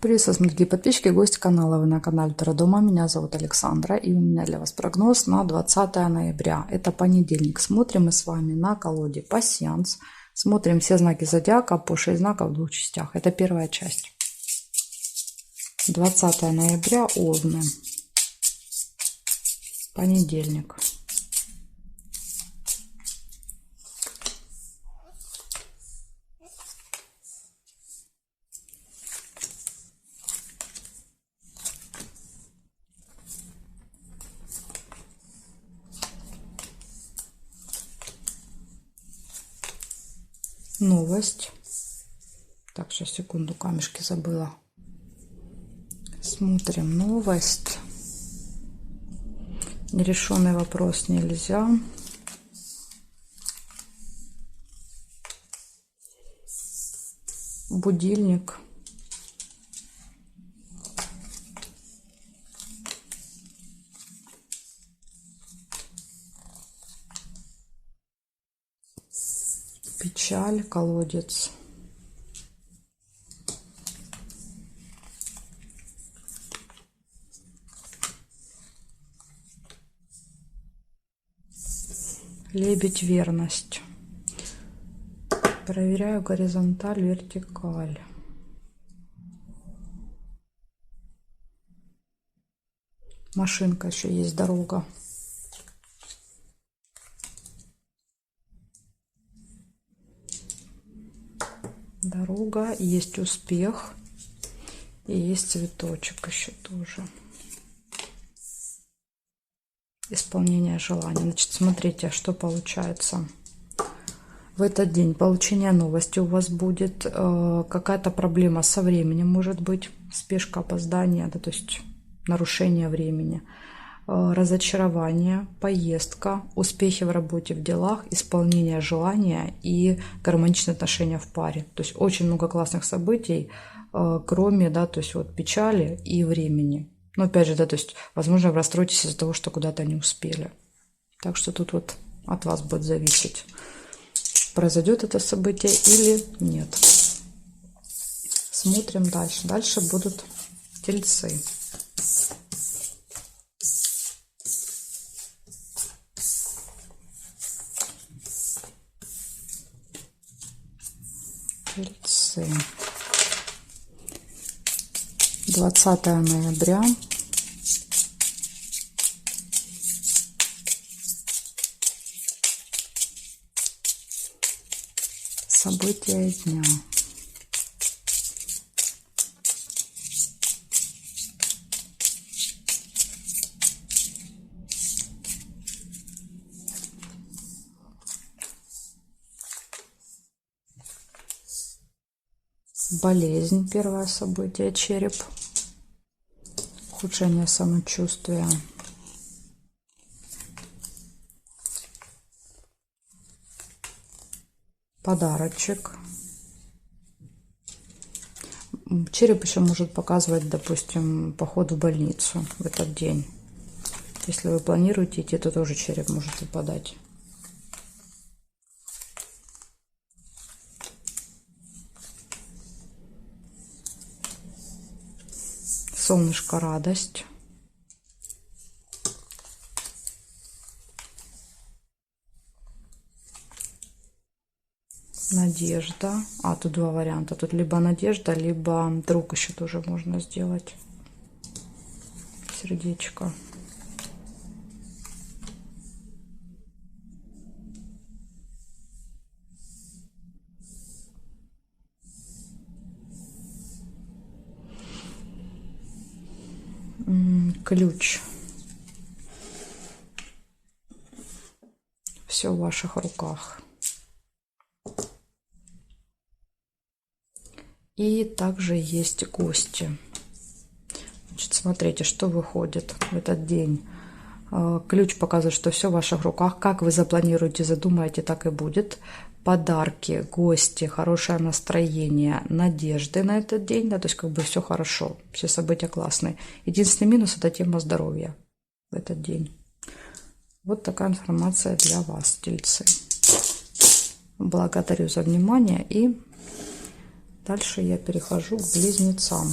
Приветствую, смотрите, подписчики и гости канала. Вы на канале Таро Дома. Меня зовут Александра. И у меня для вас прогноз на 20 ноября. Это понедельник. Смотрим мы с вами на колоде пассианс. Смотрим все знаки зодиака по 6 знаков в двух частях. Это первая часть. 20 ноября. Овны. Понедельник. Новость. Так, сейчас, секунду, камешки забыла. Смотрим новость. Нерешенный вопрос нельзя. Будильник. Печаль, колодец. Лебедь, верность. Проверяю горизонталь, вертикаль. Машинка еще есть, дорога. Дорога, есть успех и есть цветочек еще тоже. Исполнение желания. Значит, смотрите, что получается. В этот день получение новости у вас будет. Какая-то проблема со временем может быть. Спешка, опоздание, да, то есть нарушение времени. Разочарование, поездка, успехи в работе, в делах, исполнение желания и гармоничные отношения в паре. То есть очень много классных событий, кроме, да, то есть вот печали и времени. Но опять же, да, то есть, возможно, вы расстроитесь из-за того, что куда-то не успели. Так что тут вот от вас будет зависеть, произойдет это событие или нет. Смотрим дальше. Дальше будут тельцы. Тельцы. 20 ноября. События дня. Болезнь, первое событие, череп. Ухудшение самочувствия. Подарочек. Череп еще может показывать, допустим, поход в больницу в этот день. Если вы планируете идти, то тоже череп может выпадать. Солнышко, радость. Надежда. А, тут два варианта. Тут либо надежда, либо друг еще тоже можно сделать. Сердечко. Ключ. Все в ваших руках. И также есть гости. Значит, смотрите, что выходит в этот день. Ключ показывает, что все в ваших руках. Как вы запланируете, задумаете, так и будет. Подарки, гости, хорошее настроение, надежды на этот день. Да, то есть как бы все хорошо, все события классные. Единственный минус — это тема здоровья в этот день. Вот такая информация для вас, тельцы. Благодарю за внимание. И дальше я перехожу к близнецам.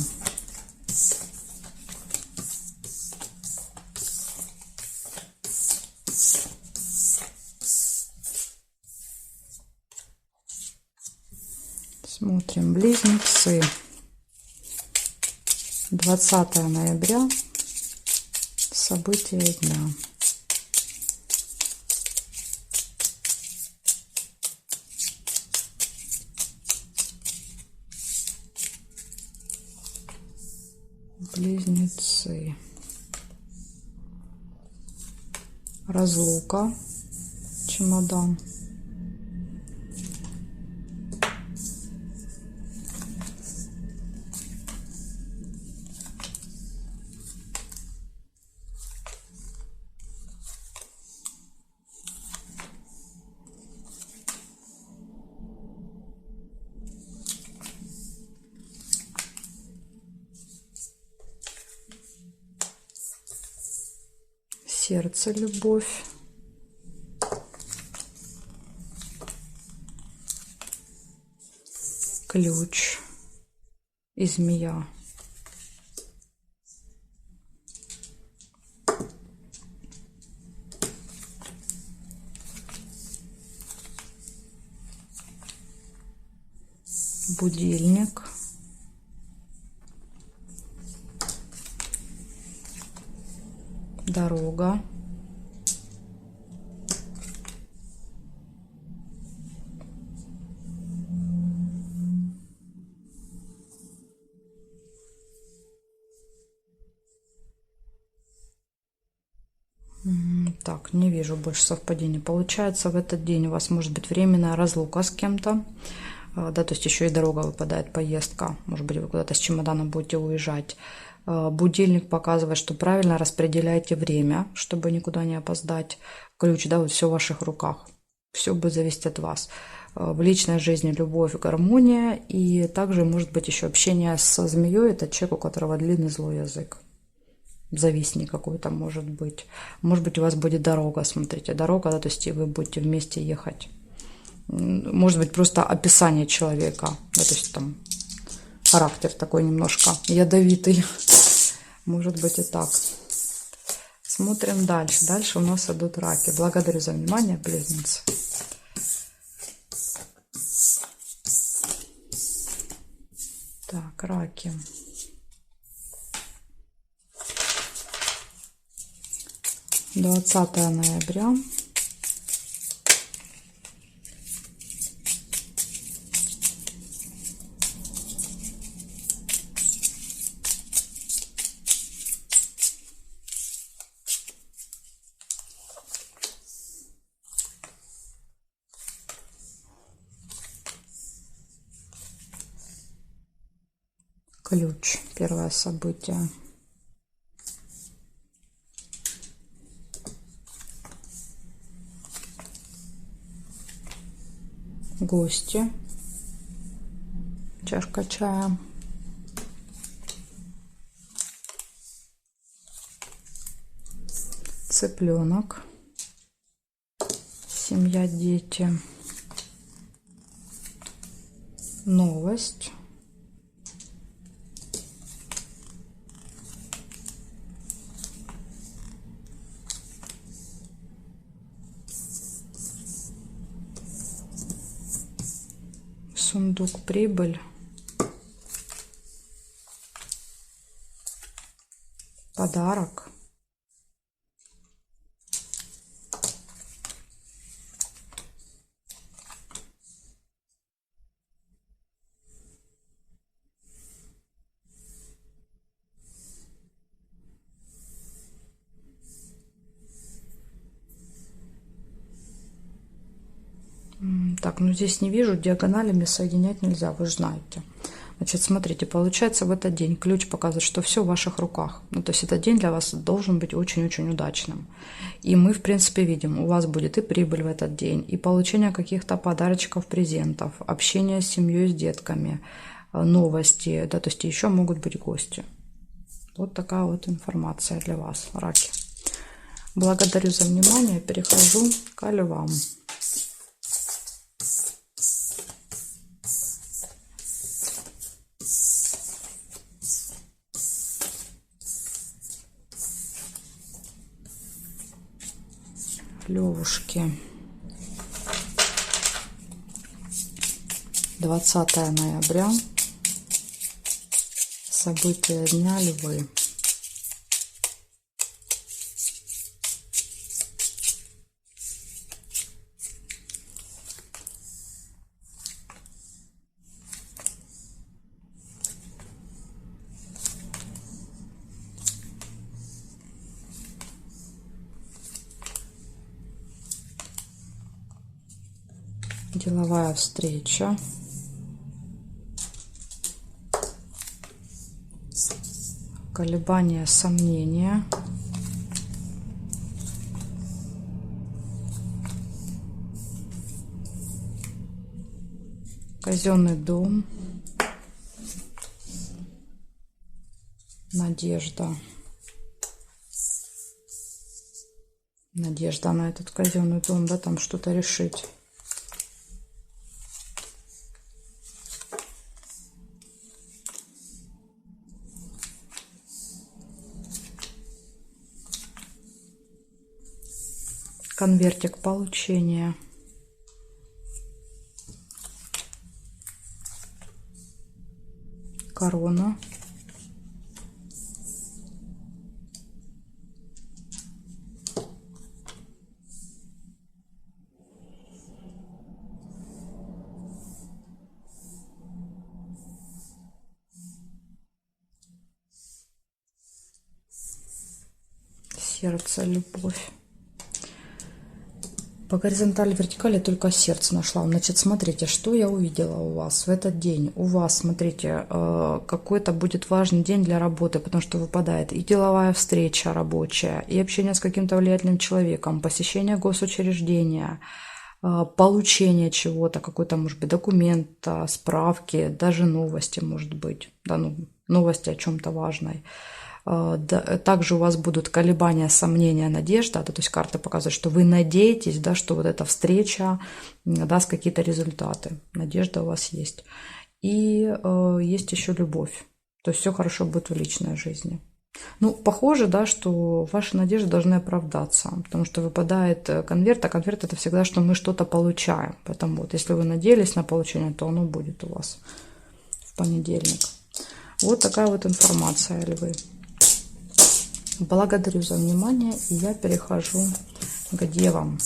Тельцы. 20 ноября. События дня. Близнецы. Разлука. Чемодан. Сердце, любовь. Ключ и змея. Будильник. Дорога. Так, не вижу больше совпадений. Получается, в этот день у вас может быть временная разлука с кем-то. Да, то есть еще и дорога выпадает, поездка. Может быть, вы куда-то с чемоданом будете уезжать. Будильник показывает, что правильно распределяйте время, чтобы никуда не опоздать. Ключ, да, вот все в ваших руках. Все будет зависеть от вас. В личной жизни любовь, гармония. И также может быть еще общение со змеей. Это человек, у которого длинный злой язык. Завистник какой-то может быть. Может быть, у вас будет дорога, смотрите, дорога, да, то есть вы будете вместе ехать. Может быть, просто описание человека, да, то есть там характер такой немножко ядовитый. Может быть и так. Смотрим дальше. Дальше у нас идут раки. Благодарю за внимание, близнецы. Так, раки. Двадцатое ноября. Ключ. Первое событие. Гости. Чашка чая. Цыпленок. Семья, дети. Новость. Сундук, прибыль. Подарок. Так, ну здесь не вижу, диагоналями соединять нельзя, вы же знаете. Значит, смотрите, получается в этот день ключ показывает, что все в ваших руках. Ну, то есть этот день для вас должен быть очень-очень удачным. И мы, в принципе, видим, у вас будет и прибыль в этот день, и получение каких-то подарочков, презентов, общение с семьей, с детками, новости, да, то есть еще могут быть гости. Вот такая вот информация для вас, раки. Благодарю за внимание, перехожу к львам. Левушки. 20 ноября. События дня, львы. Деловая встреча. Колебания, сомнения. Казенный дом. Надежда. Надежда на этот казенный дом, да, там что-то решить. Конвертик получения. Корона. Сердце, любовь. По горизонтали, вертикали только сердце нашла. Значит, смотрите, что я увидела у вас в этот день. У вас, смотрите, какой-то будет важный день для работы, потому что выпадает и деловая встреча рабочая, и общение с каким-то влиятельным человеком, посещение госучреждения, получение чего-то, какой-то, может быть, документ, справки, даже новости, может быть, да, ну, новости о чем-то важной. Также у вас будут колебания, сомнения, надежда, то есть карты показывают, что вы надеетесь, да, что вот эта встреча даст какие-то результаты. Надежда у вас есть. И есть еще любовь. То есть все хорошо будет в личной жизни. Ну, похоже, да, что ваши надежды должны оправдаться, потому что выпадает конверт, а конверт это всегда, что мы что-то получаем. Поэтому вот, если вы надеялись на получение, то оно будет у вас в понедельник. Вот такая вот информация, львы. Благодарю за внимание, и я перехожу к девам.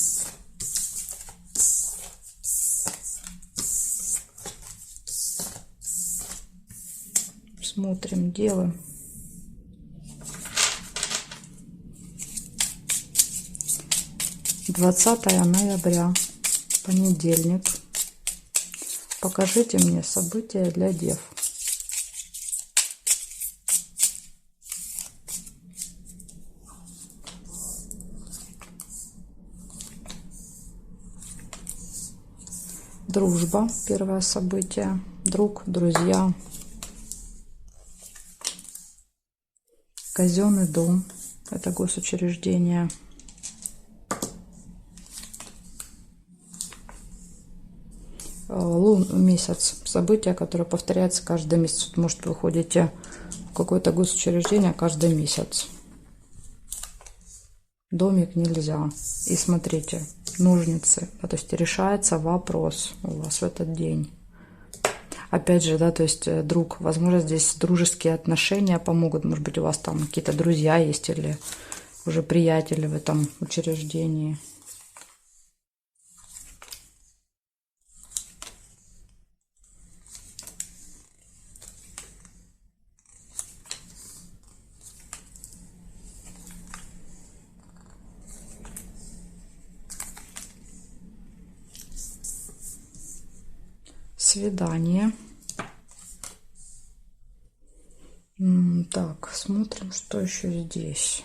Смотрим девы. Двадцатое ноября, понедельник. Покажите мне события для дев. Дружба, первое событие. Друг, друзья. Казенный дом, это госучреждение. Месяц, событие, которое повторяется каждый месяц. Может, вы ходите в какое-то госучреждение каждый месяц. Домик нельзя. И смотрите, ножницы, да, то есть решается вопрос у вас в этот день. Опять же, да, то есть друг, возможно, здесь дружеские отношения помогут, может быть, у вас там какие-то друзья есть или уже приятели в этом учреждении. Свидание. Так, смотрим, что еще здесь.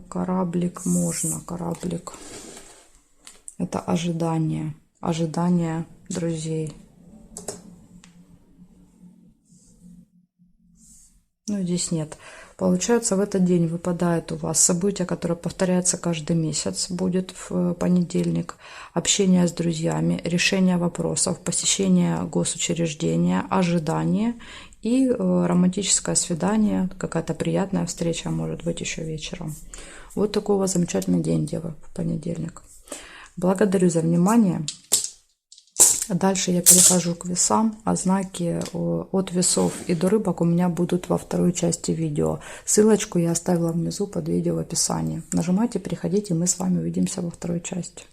Кораблик можно, кораблик. Это ожидание, ожидание друзей. Ну, здесь нет. Получается, в этот день выпадает у вас событие, которое повторяется каждый месяц, будет в понедельник. Общение с друзьями, решение вопросов, посещение госучреждения, ожидание и романтическое свидание, какая-то приятная встреча, может быть, еще вечером. Вот такой у вас замечательный день, девы, в понедельник. Благодарю за внимание. Дальше я перехожу к весам, а знаки от весов и до рыбок у меня будут во второй части видео. Ссылочку я оставила внизу под видео в описании. Нажимайте, переходите, мы с вами увидимся во второй части.